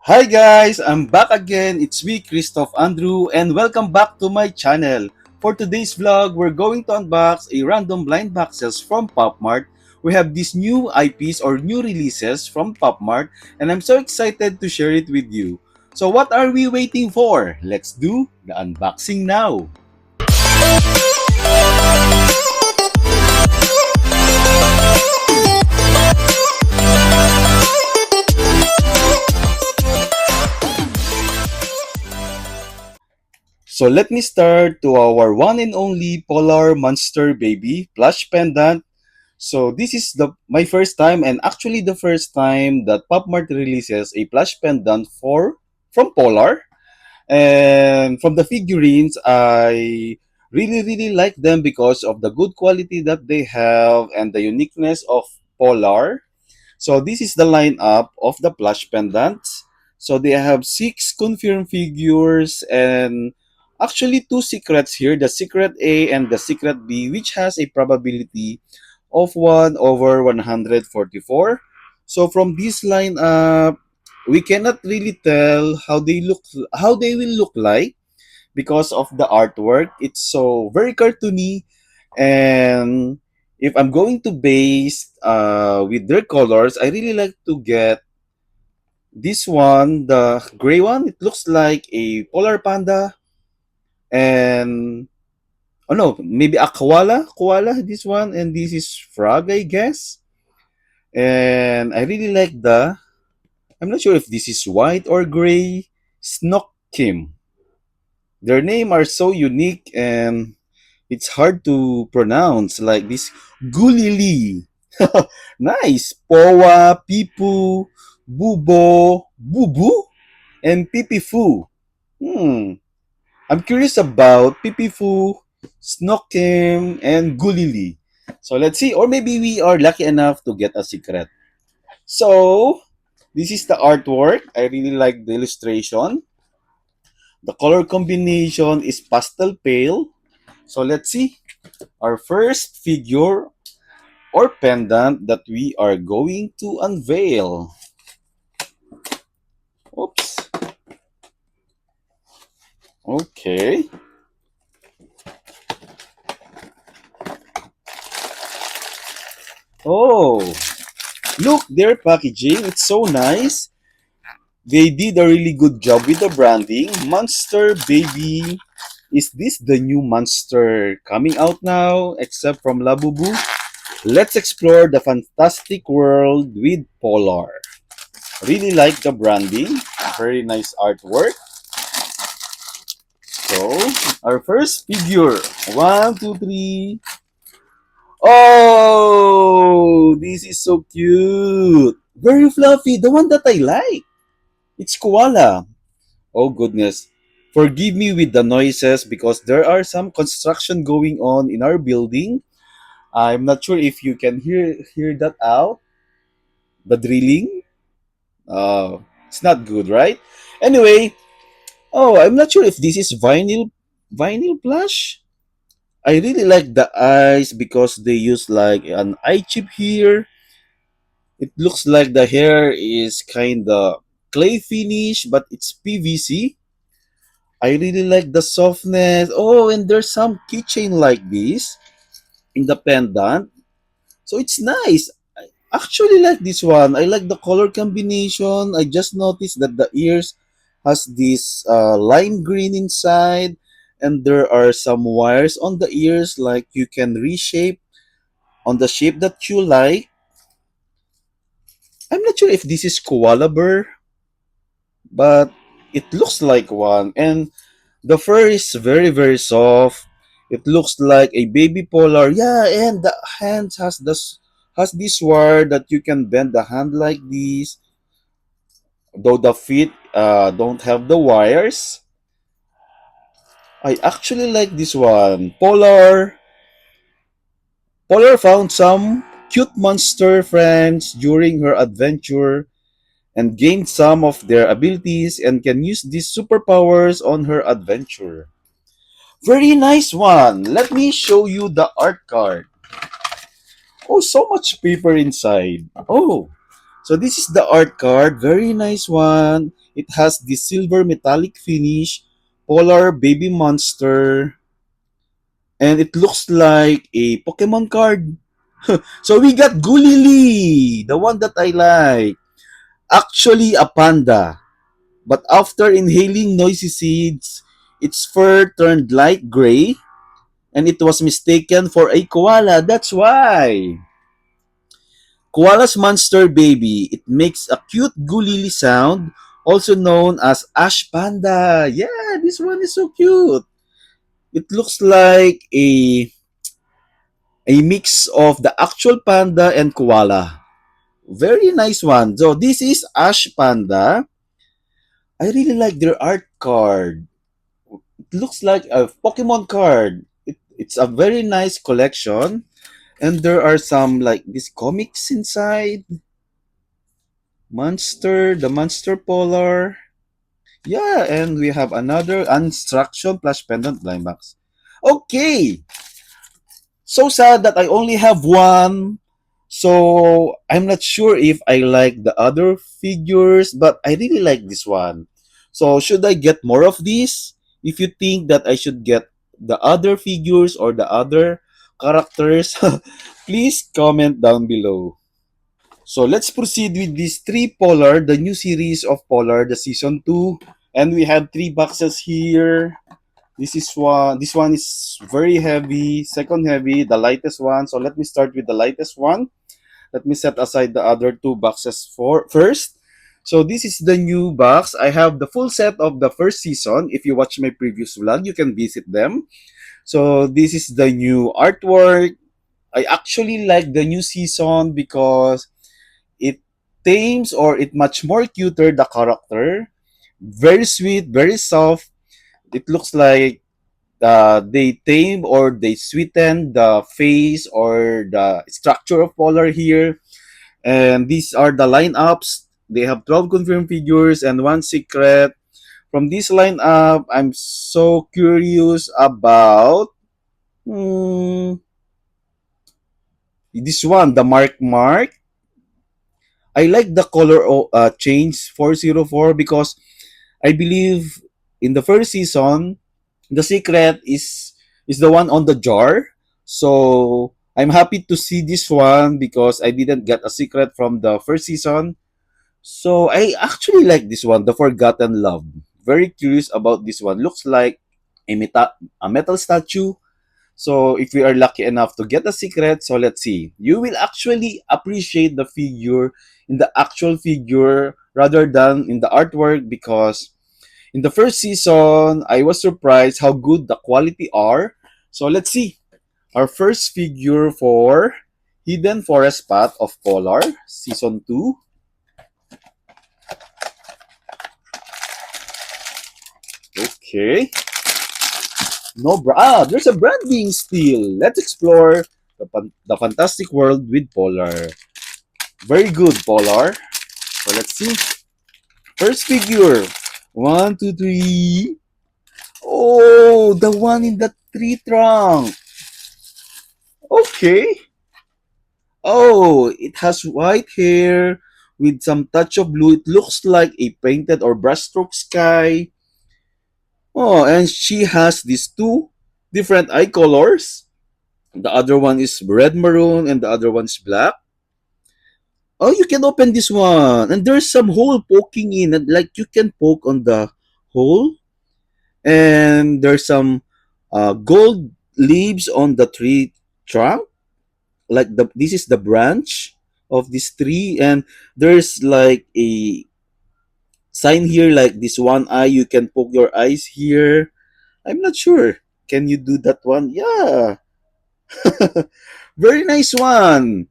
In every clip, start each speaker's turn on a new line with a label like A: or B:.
A: Hi guys, I'm back again. It's me, Christoph Andrew, and welcome back to my channel. For today's vlog, we're going to unbox a random blind boxes from PopMart. We have these new IPs or new releases from PopMart, and I'm so excited to share it with you. So what are we waiting for? Let's do the unboxing now. So let me start to our one and only Polar Monster Baby plush pendant. So this is the my first time and actually the first time that PopMart releases a plush pendant for from Polar. And from the figurines, I really like them because of the good quality that they have and the uniqueness of Polar. So this is the lineup of the plush pendants. So they have six confirmed figures and actually two secrets here, the secret A and the secret B, which has a probability of 1 over 144. So from this lineup, we cannot really tell how they will look like because of the artwork. It's so very cartoony, and if I'm going to base with their colors, I really like to get this one, the gray one. It looks like a polar panda, and oh no, maybe a koala. This one, and this is frog, I guess. And I really like the. I'm not sure if this is white or gray. Snook Kim. Their name are so unique and it's hard to pronounce like this. Gulili. Nice. Powa, Pipu, Bubo, Bubu, and Pipifu. Hmm. I'm curious about Pipifu, Snokim, and Gulili. So let's see. Or maybe we are lucky enough to get a secret. So this is the artwork. I really like the illustration. The color combination is pastel pale. So let's see our first figure or pendant that we are going to unveil. Oops. Okay. Oh, look, their packaging. It's so nice. They did a really good job with the branding. Monster Baby. Is this the new monster coming out now, except from Labubu? Let's explore the fantastic world with Polar. Really like the branding. Very nice artwork. So, our first figure. One, two, three. Oh, this is so cute. Very fluffy. The one that I like. It's koala. Oh, goodness. Forgive me with the noises because there are some construction going on in our building. I'm not sure if you can hear that out. The drilling. It's not good, right? Anyway, oh, I'm not sure if this is vinyl plush. I really like the eyes because they use like an eye chip here. It looks like the hair is kind of clay finish, but it's PVC. I really like the softness. Oh, and there's some keychain like this in the pendant. So it's nice. I actually like this one. I like the color combination. I just noticed that the ears has this lime green inside, and there are some wires on the ears like you can reshape on the shape that you like. I'm not sure if this is koala bear, but it looks like one. And the fur is very soft. It looks like a baby polar. Yeah, and the hands has this wire that you can bend the hand like this. Though the feet don't have the wires. I actually like this one. Polar found some cute monster friends during her adventure and gained some of their abilities and can use these superpowers on her adventure. Very nice one. Let me show you the art card. Oh, so much paper inside. Oh, So this is the art card. Very nice one. It has the silver metallic finish, polar baby monster, and it looks like a Pokemon card. So we got Gulili, the one that I like. Actually a panda. But after inhaling noisy seeds, its fur turned light gray and it was mistaken for a koala. That's why. Koala's monster baby. It makes a cute gulili sound, also known as ash panda. Yeah, this one is so cute. It looks like a mix of the actual panda and koala. Very nice one. So this is ash panda. I really like their art card. It looks like a Pokemon card. It's a very nice collection. And there are some like these comics inside. Monster, the Monster Polar. Yeah, and we have another Unstruction Plush Pendant Climax. Okay, so sad that I only have one. So I'm not sure if I like the other figures, but I really like this one. So should I get more of these? If you think that I should get the other figures or the other characters, please comment down below. So let's proceed with this three Polar, the new series of Polar, the season 2. And we have three boxes here. This is one. This one is very heavy. Second heavy, the lightest one. So let me start with the lightest one. Let me set aside the other two boxes for first. So this is the new box. I have the full set of the first season. If you watch my previous vlog, you can visit them. So this is the new artwork. I actually like the new season because it tames or it much more cuter the character. Very sweet, very soft. It looks like they tame or they sweeten the face or the structure of Polar here. And these are the lineups. They have 12 confirmed figures and one secret. From this lineup, I'm so curious about this one, the Mark. I like the color change 404 because I believe in the first season the secret is the one on the jar. So I'm happy to see this one because I didn't get a secret from the first season. So I actually like this one, the Forgotten Love. Very curious about this one. Looks like a metal statue. So if we are lucky enough to get a secret, so let's see. You will actually appreciate the figure in the actual figure rather than in the artwork because in the first season, I was surprised how good the quality are. So let's see. Our first figure for Hidden Forest Path of Polar, Season 2. Okay. No there's a branding still. Let's explore the fantastic world with Polar. Very good, Polar. So let's see. First figure. One, two, three. Oh, the one in the tree trunk. Okay. Oh, it has white hair with some touch of blue. It looks like a painted or brushstroke sky. Oh, and she has these two different eye colors. The other one is red maroon and the other one is black. Oh, you can open this one. And there's some hole poking in. And like you can poke on the hole. And there's some gold leaves on the tree trunk. Like this is the branch of this tree. And there's like a sign here like this one eye. You can poke your eyes here. I'm not sure. Can you do that one? Yeah. Very nice one.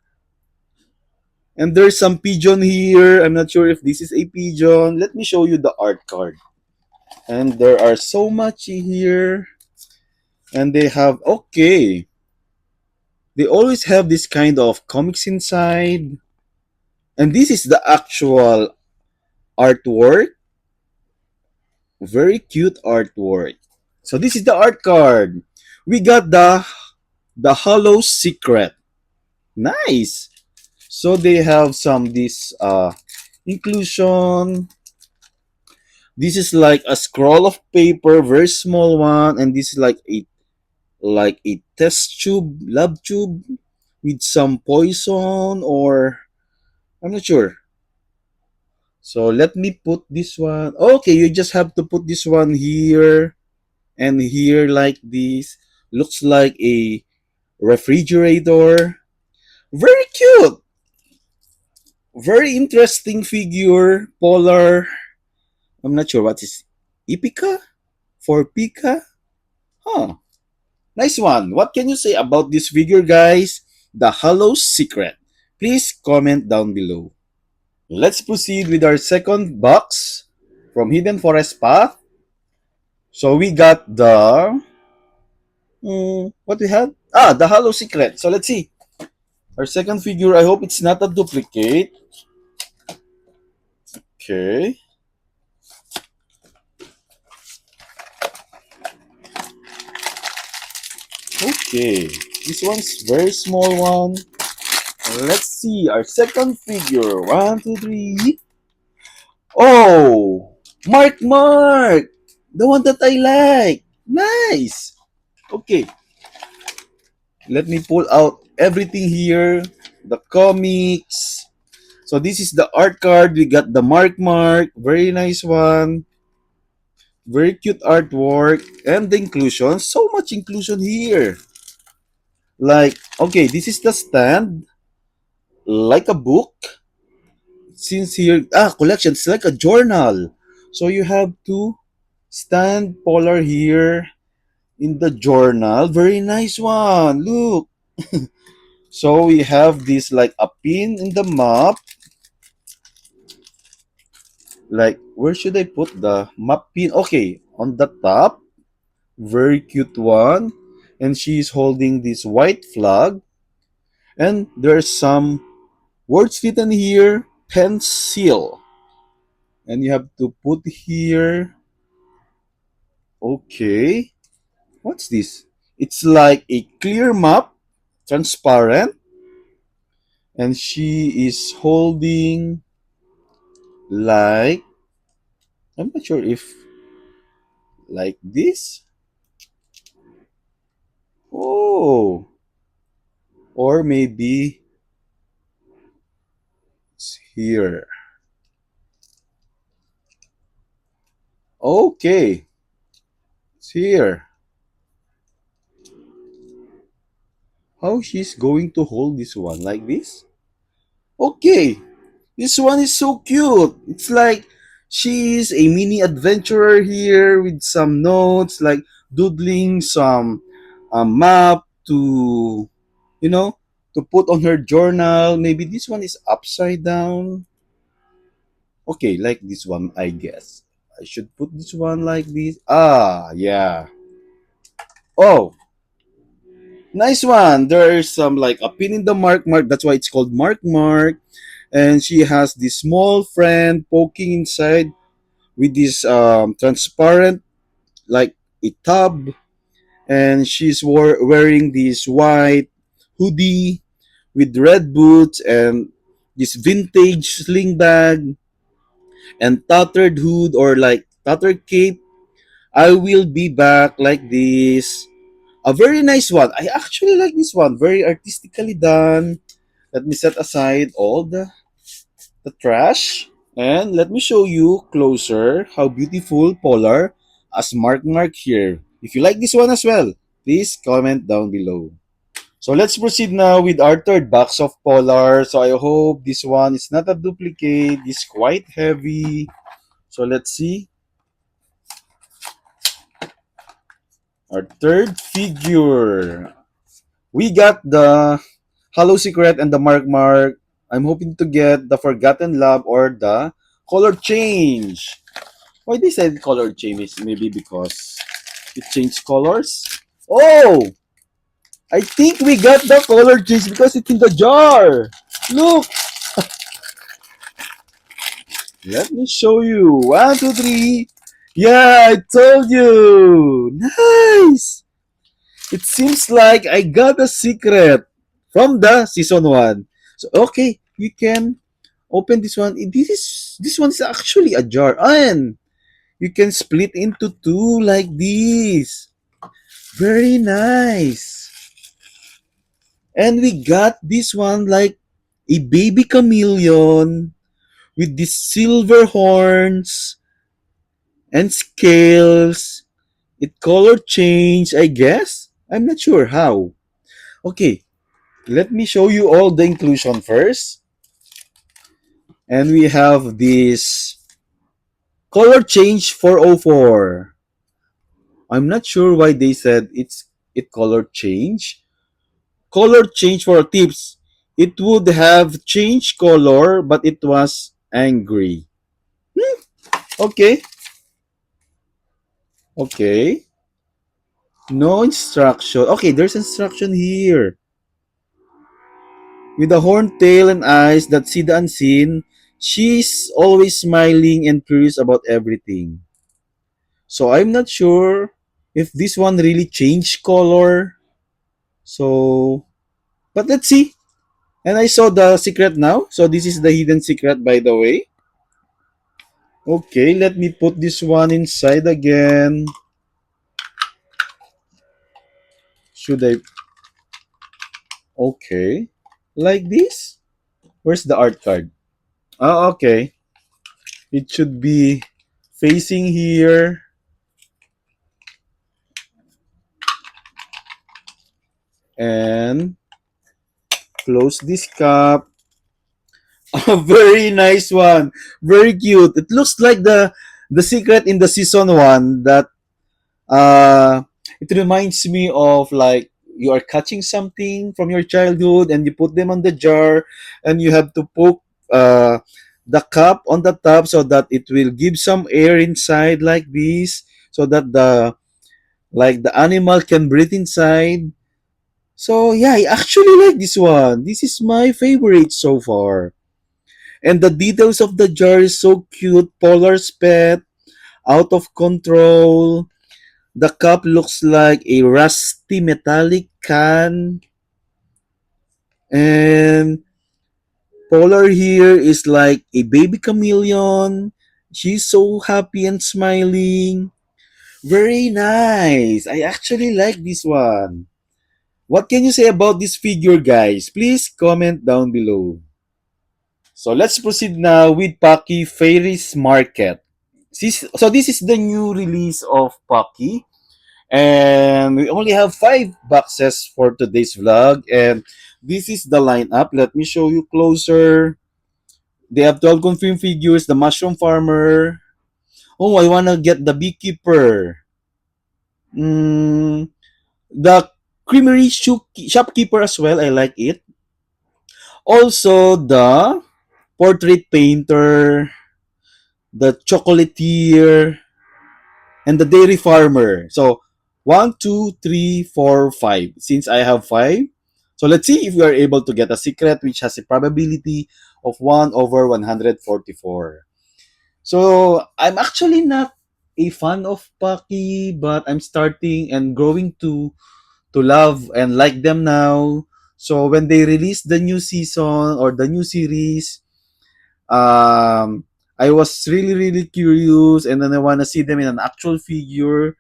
A: And there's some pigeon here. I'm not sure if this is a pigeon. Let me show you the art card. And there are so much here. And they have, okay. They always have this kind of comics inside. And this is the actual artwork. Very cute artwork. So this is the art card. We got the Hollow Secret. Nice. So they have some this inclusion. This is like a scroll of paper, very small one, and this is like a test tube, lab tube with some poison or I'm not sure. So let me put this one. Okay, you just have to put this one here and here like this. Looks like a refrigerator. Very cute. Very interesting figure. Polar. I'm not sure what is Ipica for Pika. Huh. Nice one. What can you say about this figure, guys? The Hollow Secret. Please comment down below. Let's proceed with our second box from Hidden Forest Path. So we got the what we had? Ah, the Hollow Secret. So let's see. Our second figure. I hope it's not a duplicate. Okay. Okay. This one's very small one. Let's see our second figure. One, two, three. Oh, Mark, the one that I like. Nice. Okay, let me pull out everything here. The comics. So this is the art card. We got the Mark, very nice one. Very cute artwork and the inclusion. So much inclusion here. Like, okay, this is the stand, like a book. Since here, collection, it's like a journal. So you have to stand polar here in the journal. Very nice one. Look. So we have this like a pin in the map. Like, where should I put the map pin? Okay, on the top. Very cute one. And she's holding this white flag. And there's some words written here. Pencil. And you have to put here. Okay. What's this? It's like a clear map, transparent. And she is holding like, I'm not sure if like this. Oh, or maybe it's here. Okay, it's here. How she's going to hold this one like this? Okay, this one is so cute. It's like she's a mini adventurer here with some notes, like doodling some map to, you know, to put on her journal. Maybe this one is upside down. Okay, like this one, I guess. I should put this one like this. Ah, yeah. Oh, nice one. There's some like a pin in the Mark. That's why it's called Mark. And she has this small friend poking inside with this transparent like a tub. And she's wearing this white hoodie with red boots and this vintage sling bag and tattered hood or like tattered cape. I will be back like this. A very nice one. I actually like this one. Very artistically done. Let me set aside all the trash. And let me show you closer how beautiful Polar as Mark here. If you like this one as well, please comment down below. So let's proceed now with our third box of Polar. So I hope this one is not a duplicate. It's quite heavy. So let's see. Our third figure. We got the Hollow Secret and the Mark. I'm hoping to get the Forgotten Love or the color change. Why they said color change is maybe because it changed colors. Oh, I think we got the color change because it's in the jar. Look, let me show you. One, two, three. Yeah, I told you. Nice. It seems like I got a secret from the season 1. So, okay. you can open this one. This one is actually a jar, and you can split into two like this. Very nice. And we got this one like a baby chameleon with these silver horns and scales. It color change, I guess. I'm not sure how. Okay, let me show you all the inclusion first. And we have this color change 404. I'm not sure why they said it color change. Color change for tips. It would have changed color, but it was angry. Okay, okay. No instruction. Okay, there's instruction here. With a horned tail and eyes that see the unseen, she's always smiling and curious about everything. So I'm not sure if this one really changed color. So, but let's see. And I saw the secret now. So this is the hidden secret, by the way. Okay, let me put this one inside again. Should I? Okay. Like this? Where's the art card? Oh, okay. It should be facing here. And close this cap. A very nice one. Very cute. It looks like the secret in the season one that it reminds me of like you are catching something from your childhood and you put them on the jar and you have to poke the cup on the top so that it will give some air inside like this so that the animal can breathe inside. So yeah, I actually like this one. This is my favorite so far. And the details of the jar is so cute. Polar's pet, out of control. The cup looks like a rusty metallic can. And Polar here is like a baby chameleon. She's so happy and smiling. Very nice. I actually like this one. What can you say about this figure, guys? Please comment down below. So let's proceed now with Pocky Fairies Market. So this is the new release of Pocky. And we only have 5 boxes for today's vlog. And this is the lineup. Let me show you closer. They have 12 confirmed figures. The Mushroom Farmer. Oh, I want to get the Beekeeper. Mm, the Creamery Shopkeeper as well. I like it. Also, the Portrait Painter. The Chocolatier. And the Dairy Farmer. So, 1, 2, 3, 4, 5. Since I have 5, so let's see if we are able to get a secret which has a probability of 1 over 144. So, I'm actually not a fan of Paki, but I'm starting and growing to love and like them now. So, when they release the new season or the new series, um, I was really curious, and then I want to see them in an actual figure.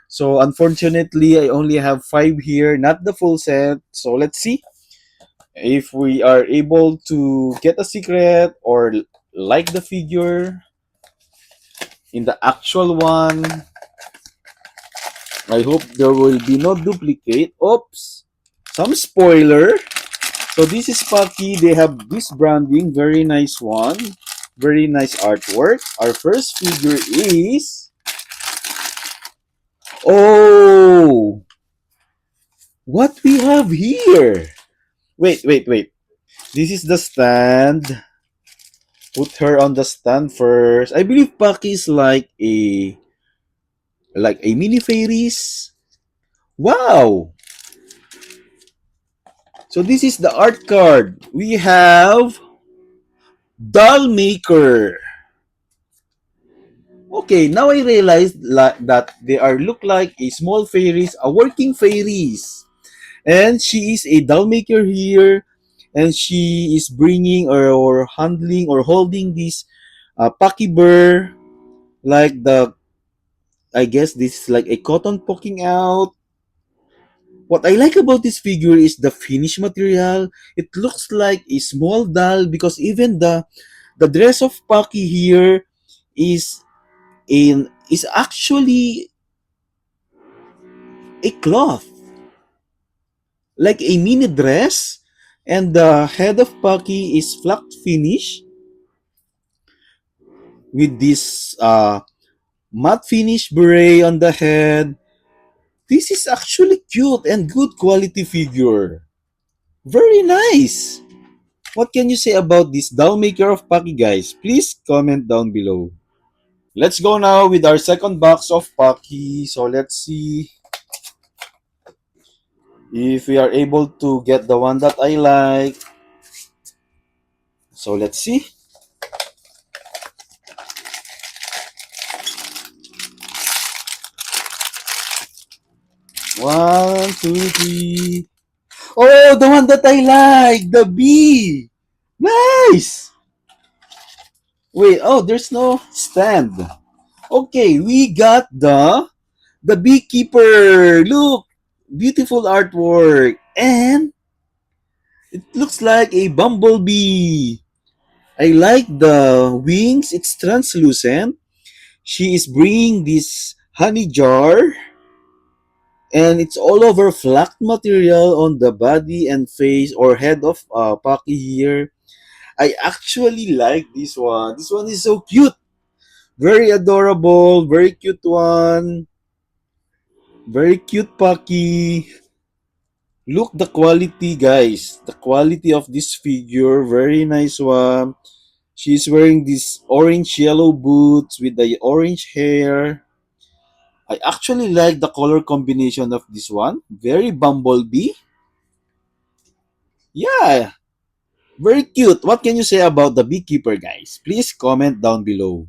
A: So unfortunately, I only have 5 here, not the full set. So let's see if we are able to get a secret or like the figure in the actual one. I hope there will be no duplicate. Oops, some spoiler. So this is Paki. They have this branding, very nice one, very nice artwork. Our first figure is, oh, what we have here. Wait. This is the stand. Put her on the stand first. I believe Paki is like a mini fairies. Wow. So this is the art card. We have Doll Maker. Okay, now I realized that they are look like a small fairies, a working fairies. And she is a doll maker here. and she is bringing or handling or holding this Paki Bear, like the, I guess this is like a cotton poking out. What I like about this figure is the finish material. It looks like a small doll because even the dress of Paki here is is actually a cloth, like a mini dress, and the head of Paki is flat finish with this matte finish beret on the head. This is actually cute and good quality figure. Very nice. What can you say about this doll maker of Paki, guys? Please comment down below. Let's go now with our second box of Paki. So let's see if we are able to get the one that I like. So let's see. One, two, three. Oh, the one that I like, the bee. Nice. Wait, oh, there's no stand. Okay, we got the beekeeper. Look, beautiful artwork, and it looks like a bumblebee. I like the wings. It's translucent. She is bringing this honey jar, and it's all over flat material on the body and face or head of Paki here. I actually like this one. This one is so cute. Very adorable. Very cute one. Very cute Paki. Look the quality, guys. The quality of this figure. Very nice one. She's wearing this orange yellow boots with the orange hair. I actually like the color combination of this one. Very bumblebee. Yeah, very cute. What can you say about the beekeeper, guys? Please comment down below.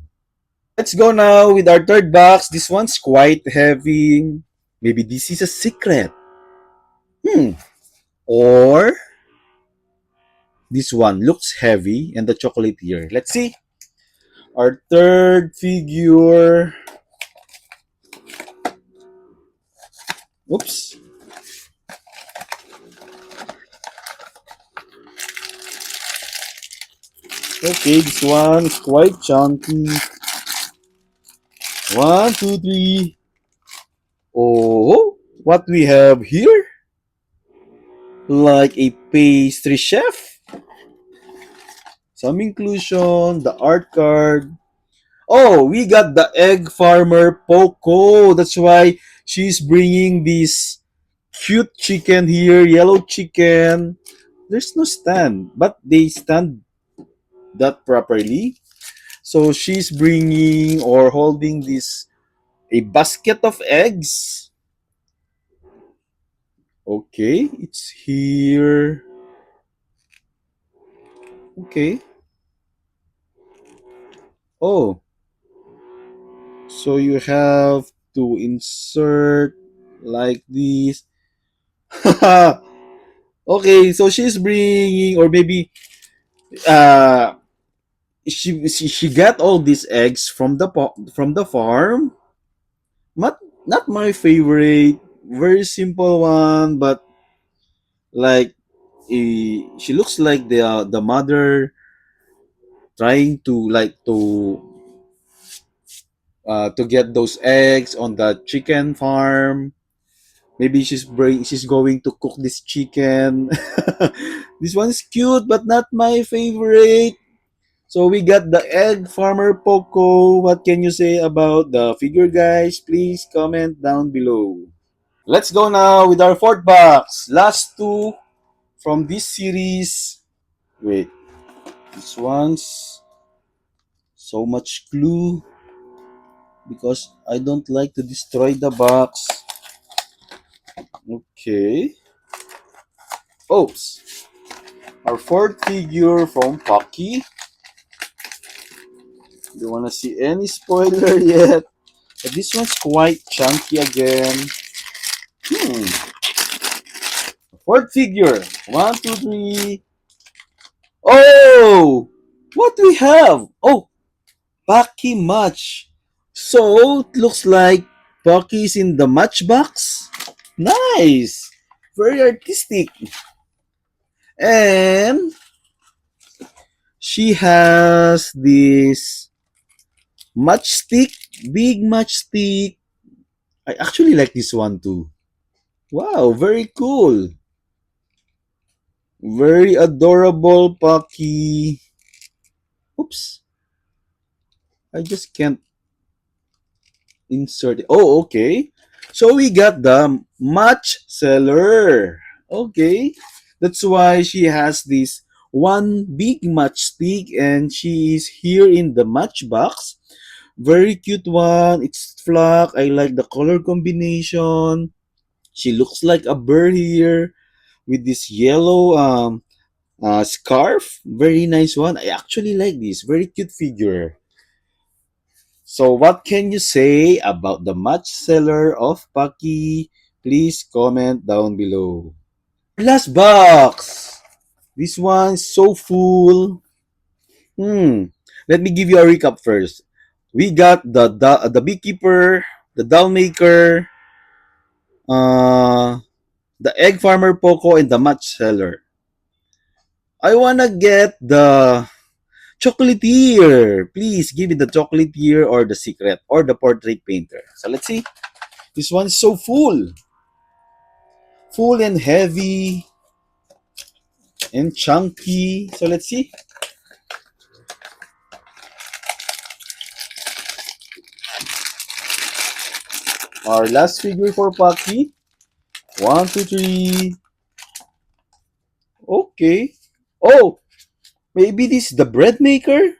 A: Let's go now with our third box. This one's quite heavy. Maybe this is a secret. Hmm. Or this one looks heavy and the chocolate here. Let's see. Our third figure. Oops. Okay, this one is quite chunky. One, two, three. Oh, what we have here? Like a pastry chef. Some inclusion, the art card. Oh, we got the egg farmer Poco. That's why she's bringing this cute chicken here, yellow chicken. There's no stand, but they stand that properly. So she's bringing or holding this a basket of eggs. Okay, it's here. Okay. Oh, so you have to insert like this. Okay, so she's bringing, or maybe uh she got all these eggs from from the farm. Not my favorite. Very simple one, but like she looks like the mother trying to get those eggs on the chicken farm. Maybe she's going to cook this chicken. This one's cute, but not my favorite. So we got the egg farmer Poco. What can you say about the figure, guys? Please comment down below. Let's go now with our fourth box. Last two from this series. Wait, this one's so much glue because I don't like to destroy the box. Okay. Oops. Our fourth figure from Pocky. Don't wanna see any spoiler yet. But this one's quite chunky again. Hmm. Fourth figure. One, two, three. Oh, what we have? Oh, Pocky Match. So it looks like Pocky is in the matchbox. Nice, very artistic, and she has this matchstick, big matchstick. I actually like this one too. Wow, very cool. Very adorable, Pocky. Oops, I just can't insert it. Oh, okay. So we got the match seller. Okay. That's why she has this one big matchstick and she is here in the matchbox. Very cute one. It's flock. I like the color combination. She looks like a bird here with this yellow scarf. Very nice one. I actually like this. Very cute figure. So, what can you say about the match seller of Paki? Please comment down below. Last box. This one's so full. Let me give you a recap first. We got the beekeeper, the doll maker, uh, the egg farmer Poco, and the match seller. I wanna get the chocolatier. Please give me the chocolatier or the secret or the portrait painter. So let's see. This one is so full and heavy and chunky. So let's see. Our last figure for Paki. One, two, three. Okay. Oh, maybe this is the bread maker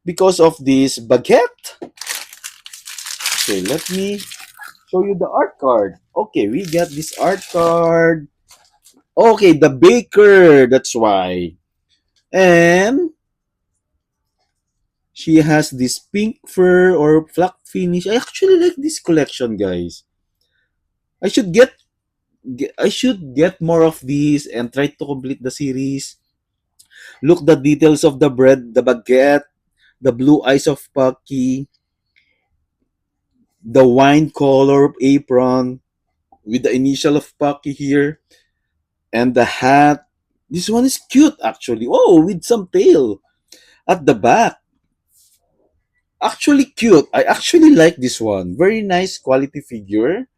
A: because of this baguette. Okay, let me show you the art card. Okay, we got this art card. Okay, the baker. That's why. And she has this pink fur or flack finish. I actually like this collection, guys. I should get more of these and try to complete the series. Look the details of the bread, the baguette, the blue eyes of Pucky, the wine color apron with the initial of Pucky here, and the hat. This one is cute actually. Oh, with some tail at the back. Actually cute. I actually like this one. Very nice quality figure.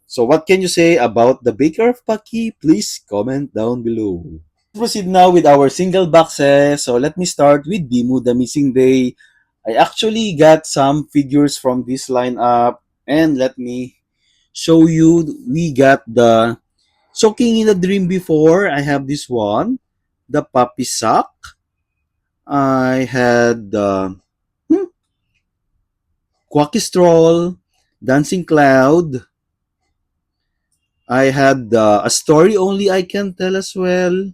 A: So what can you say about the Baker of Pucky? Please comment down below. Proceed now with our single boxes. So let me start with Dimu the Missing Day. I actually got some figures from this lineup and let me show you. We got the Soaking in a Dream before. I have this one, the Puppy Sock. I had the Quacky Stroll, Dancing Cloud. I had A Story Only I Can Tell as well.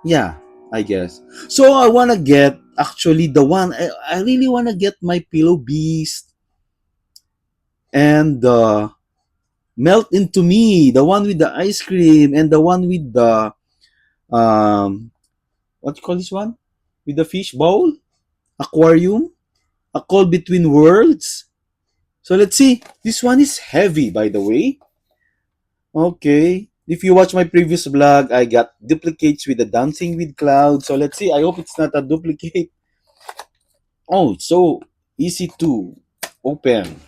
A: Yeah, I guess. So I wanna get actually the one I really wanna get my Pillow Beast and the Melt Into Me, the one with the ice cream and the one with the um what you call this one? With the fish bowl, aquarium, a call between worlds. So let's see. This one is heavy, by the way. Okay. If you watch my previous vlog, I got duplicates with the Dancing with Clouds. So let's see. I hope it's not a duplicate. Oh, it's so easy to open.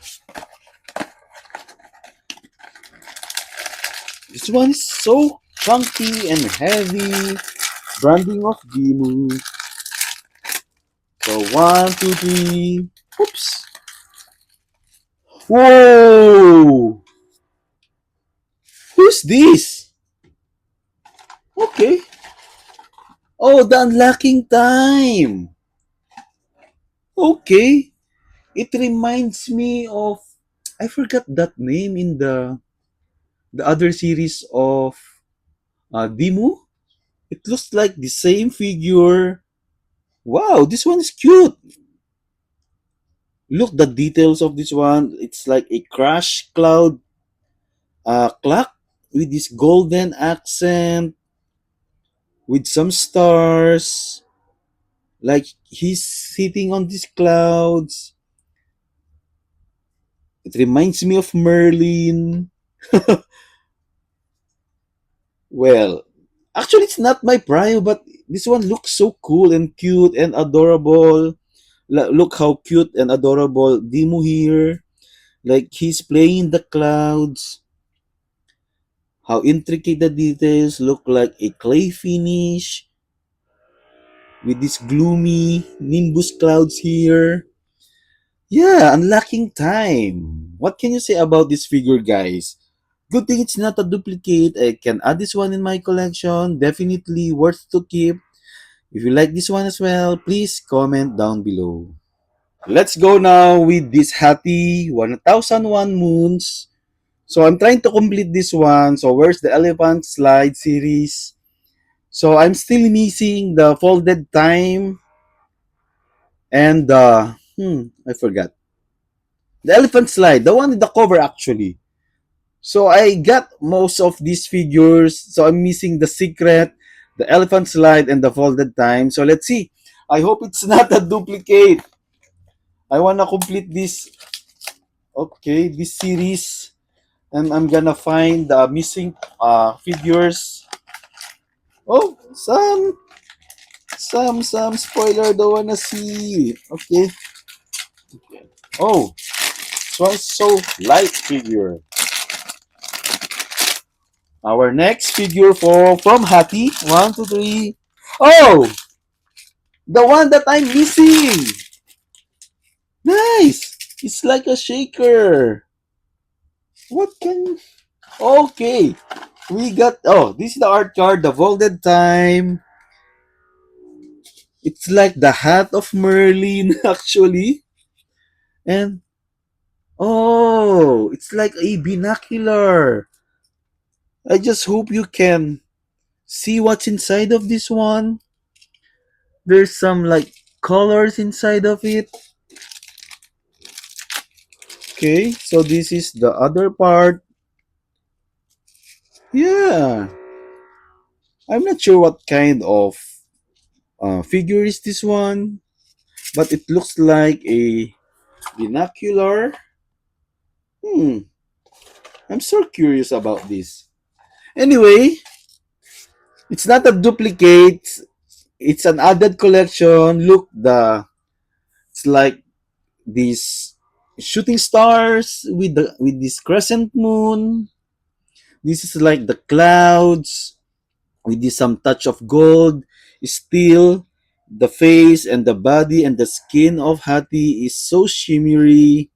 A: This one is so chunky and heavy. Branding of Dimu. So one, two, three. Oops. Whoa! Who's this? Okay. Oh, the unlocking time. Okay. It reminds me of I forgot that name in the other series of Dimu. It looks like the same figure. Wow, this one is cute. Look the details of this one. It's like a crash cloud clock with this golden accent. with some stars, like he's sitting on these clouds. It reminds me of Merlin. Well, actually, it's not my prio, but this one looks so cool and cute and adorable. Look how cute and adorable Dimu here. Like he's playing the clouds. How intricate the details look like a clay finish with these gloomy nimbus clouds here. Yeah, unlocking time. What can you say about this figure, guys? Good thing it's not a duplicate. I can add this one in my collection. Definitely worth to keep. If you like this one as well, please comment down below. Let's go now with this Hattie 1001 Moons. So I'm trying to complete this one. So where's the Elephant Slide series? So I'm still missing the Folded Time and I forgot. The Elephant Slide, the one in the cover actually. So I got most of these figures. So I'm missing the Secret, the Elephant Slide, and the Folded Time. So let's see. I hope it's not a duplicate. I wanna complete this. Okay, this series, and I'm gonna find the missing figures. Oh, some spoiler. Don't wanna see. Okay. Oh, this one's so light figure. Our next figure for from Hattie. One, two, three. Oh, the one that I'm missing. Nice. It's like a shaker. What can? Okay, we got. Oh, this is the art card. The Folded Time. It's like the hat of Merlin, actually. And oh, it's like a binocular. I just hope you can see what's inside of this one. There's some like colors inside of it. Okay, so this is the other part. Yeah, I'm not sure what kind of figure is this one, but it looks like a binocular. Hmm, I'm so curious about this. Anyway, it's not a duplicate. It's an added collection. Look, it's like these shooting stars with this crescent moon. This is like the clouds with this some touch of gold. Still, the face and the body and the skin of Hattie is so shimmery.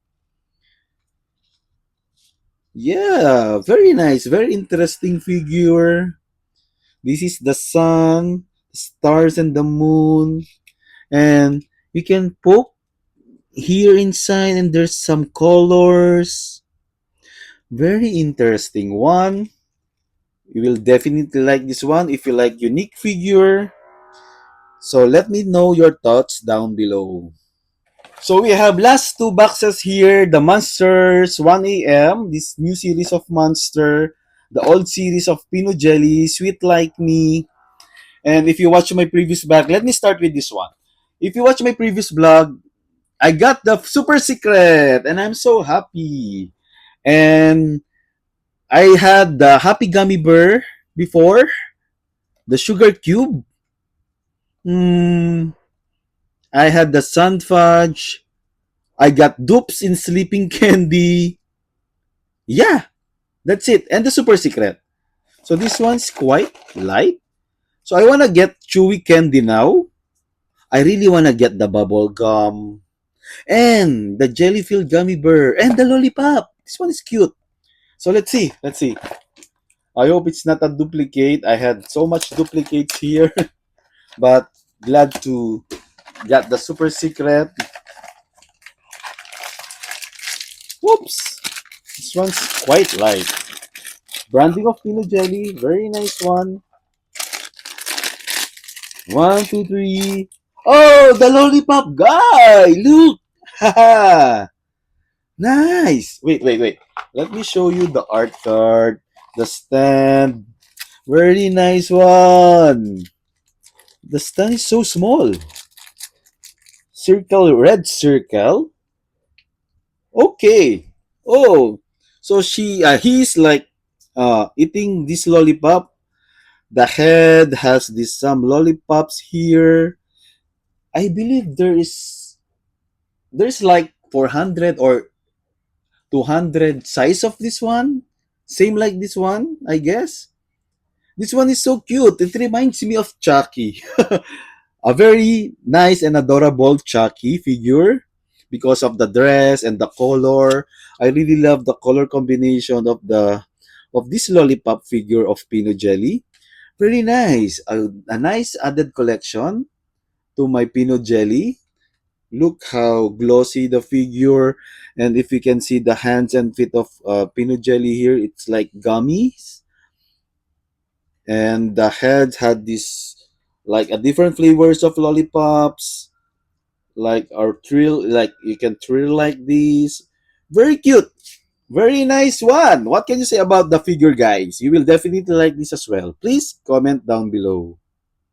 A: Yeah, very nice, very interesting figure. This is the sun, the stars, and the moon, and you can poke here inside, and there's some colors. Very interesting one. You will definitely like this one if you like unique figure. So let me know your thoughts down below. So we have last two boxes here, the Monsters 1AM, this new series of Monster, the old series of Pino Jelly, Sweet Like Me. And if you watch my previous vlog, let me start with this one. If you watch my previous vlog, I got the super secret and I'm so happy. And I had the Happy Gummy Bear before, the Sugar Cube. Mm, I had the Sun Fudge. I got dupes in Sleeping Candy. Yeah, that's it. And the Super Secret. So this one's quite light. So I wanna get Chewy Candy now. I really wanna get the bubble gum and the jelly filled gummy bear and the lollipop. This one is cute. So let's see. Let's see. I hope it's not a duplicate. I had so much duplicates here, but glad to get the super secret. Whoops! This one's quite light. Branding of Pino Jelly. Very nice one. One, two, three. Oh, the lollipop guy! Look! Haha! Nice! Wait. Let me show you the art card. The stand. Very nice one. The stand is so small. Circle, red circle. Okay. Oh, so he's like eating this lollipop. The head has this some lollipops here. I believe there's like 400 or 200 size of this one. Same like this one, I guess. This one is so cute. It reminds me of Chucky. A very nice and adorable Chucky figure because of the dress and the color. I really love the color combination of this lollipop figure of Pino Jelly. Very nice. A nice added collection to my Pino Jelly. Look how glossy the figure, and if you can see the hands and feet of Pino Jelly here, it's like gummies, and the heads had this like a different flavors of lollipops, like our thrill, like you can thrill like this. Very cute, very nice one. What can you say about the figure, guys? You will definitely like this as well. Please comment down below.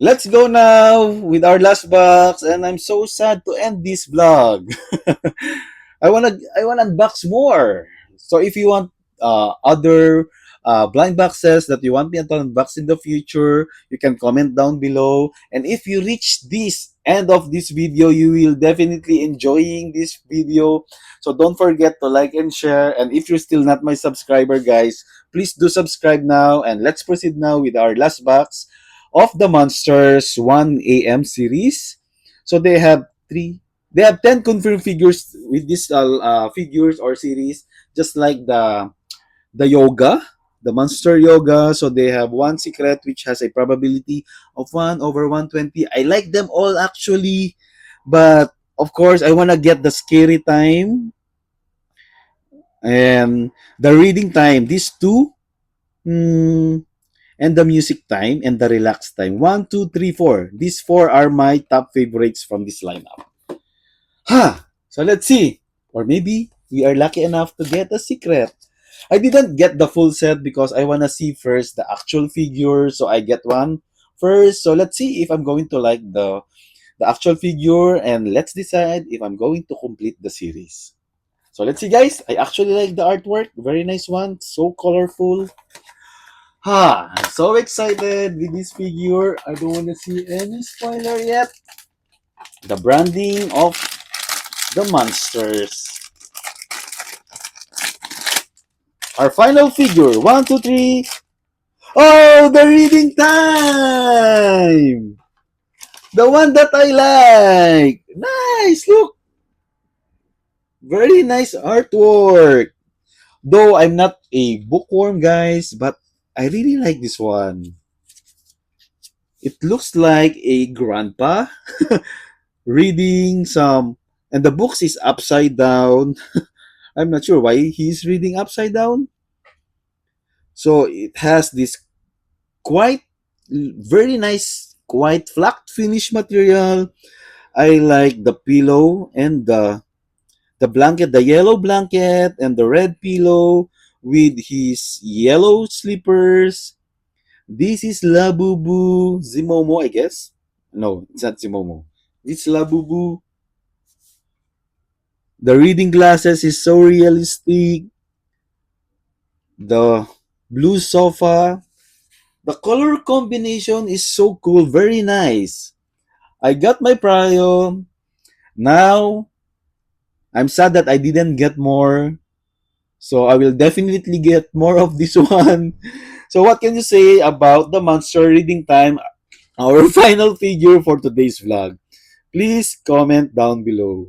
A: Let's go now with our last box, and I'm so sad to end this vlog. I wanna unbox more. So if you want other blind boxes that you want me to unbox in the future, you can comment down below. And if you reach this end of this video, you will definitely enjoying this video. So don't forget to like and share. And if you're still not my subscriber, guys, please do subscribe now. And let's proceed now with our last box of the Monsters 1 AM series. So they have 10 confirmed figures with this figures or series, just like the yoga, the monster yoga. So they have one secret which has a probability of 1 over 120. I like them all actually, but of course I want to get the scary time and the reading time. These two, hmm, and the music time and the relaxed time. One, two, three, four. These four are my top favorites from this lineup. Ha! So let's see. Or maybe we are lucky enough to get a secret. I didn't get the full set because I wanna see first the actual figure. So I get one first. So let's see if I'm going to like the actual figure, and let's decide if I'm going to complete the series. So let's see, guys. I actually like the artwork. Very nice one. So colorful. Ha! I'm so excited with this figure. I don't want to see any spoiler yet. The branding of the monsters. Our final figure. One, two, three. Oh, the reading time! The one that I like. Nice. Look. Very nice artwork. Though I'm not a bookworm, guys, but I really like this one. It looks like a grandpa reading some, and the books is upside down. I'm not sure why he's reading upside down. So it has this quite very nice, quite flat finish material. I like the pillow and the blanket, the yellow blanket and the red pillow with his yellow slippers. This is Labubu Zimomo, I guess. No, it's not Zimomo. It's Labubu. The reading glasses is so realistic. The blue sofa. The color combination is so cool. Very nice. I got my Prio. Now, I'm sad that I didn't get more. So I will definitely get more of this one. So what can you say about the monster reading time? Our final figure for today's vlog. Please comment down below.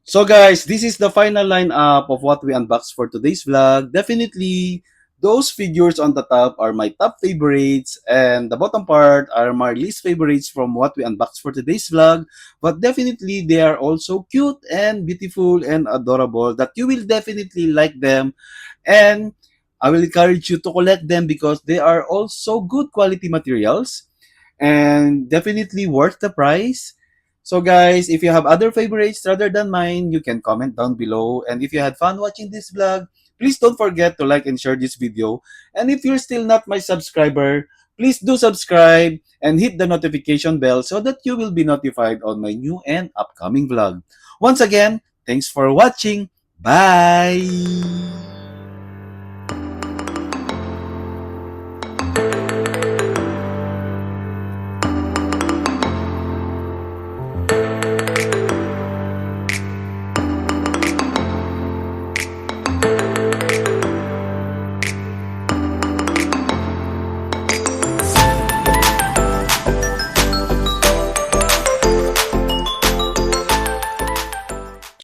A: So guys, this is the final lineup of what we unboxed for today's vlog. Definitely, those figures on the top are my top favorites, and the bottom part are my least favorites from what we unboxed for today's vlog. But definitely, they are also cute and beautiful and adorable that you will definitely like them. And I will encourage you to collect them because they are also good quality materials and definitely worth the price. So guys, if you have other favorites rather than mine, you can comment down below. And if you had fun watching this vlog, please don't forget to like and share this video. And if you're still not my subscriber, Please do subscribe and hit the notification bell so that you will be notified on my new and upcoming vlog. Once again, thanks for watching. Bye!